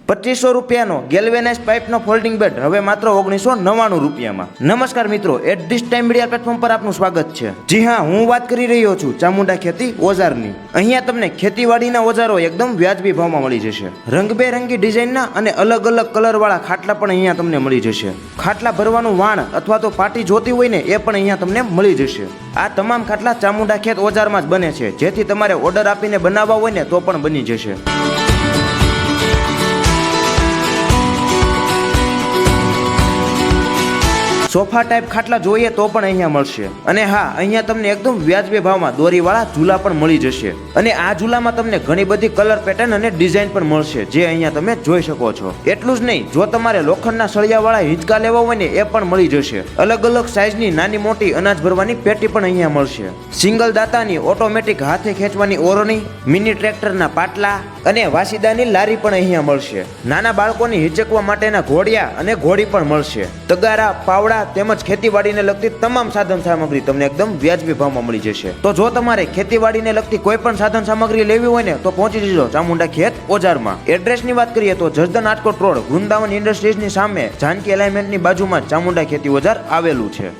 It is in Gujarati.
2500 રૂપિયાનો ગેલ્વેનાઇઝ પાઇપનો ફોલ્ડિંગ બેડ હવે માત્ર 1999 રૂપિયામાં। નમસ્કાર મિત્રો, at this time media platform પર આપનું સ્વાગત છે। જી હા, હું વાત કરી રહ્યો છું ચામુંડા ખેતી ઓજારની। અહીંયા તમને ખેતીવાડીના ઓજારો એકદમ વ્યાજબી ભાવમાં મળી જશે। રંગબેરંગી ડિઝાઇનના અને અલગ અલગ કલરવાળા ખાટલા પણ અહીંયા તમને મળી જશે। ખાટલા ભરવાનું વાણ અથવા તો પાટી જોતી હોય ને એ પણ અહીંયા તમને મળી જશે। આ તમામ ખાટલા ચામુંડા ખેત ઓજારમાં જ બને છે, જેથી તમારે ઓર્ડર આપીને બનાવવા હોય ને તો પણ બની જશે। સોફા ટાઈપ ખાટલા જોઈએ તો પણ અહીંયા મળશે। અને હા, અહીંયા તમને એકદમ વ્યાજબી ભાવમાં દોરીવાળા ઝૂલા પણ મળી જશે। અને આ ઝૂલામાં તમને ઘણી બધી કલર પેટર્ન અને ડિઝાઇન પણ મળશે, જે અહીંયા તમે જોઈ શકો છો। એટલું જ નહીં, જો તમારે લોખંડના સળિયાવાળા હિંચકા લેવા હોય ને એ પણ મળી જશે। અલગ અલગ સાઇઝની નાની મોટી અનાજ ભરવાની પેટી પણ અહીંયા મળશે। સિંગલ દાતાની ઓટોમેટિક હાથે ખેંચવાની ઓરણી, મિની ટ્રેક્ટરના પાટલા અને વાસીદાની લારી પણ અહીંયા મળશે। નાના બાળકોની હિચકવા માટેના ઘોડિયા અને ઘોડી પણ મળશે। તગારા, પાવડા તેમજ ખેતીવાડીને લગતી તમામ સાધન સામગ્રી તમને એકદમ વ્યાજબી ભાવમાં મળી જશે। તો જો તમારે ખેતીવાડીને લગતી કોઈ પણ સાધન સામગ્રી લેવી હોય ને તો પહોંચી જજો ચામુંડા ખેત ઓજારમાં। એડ્રેસની વાત કરીએ તો જસદણ રાજકોટ રોડ વૃંદાવન ઇન્ડસ્ટ્રીઝની સામે જાનકી એલાઇન્મેન્ટની બાજુમાં ચામુંડા ખેતી ઓજાર આવેલું છે।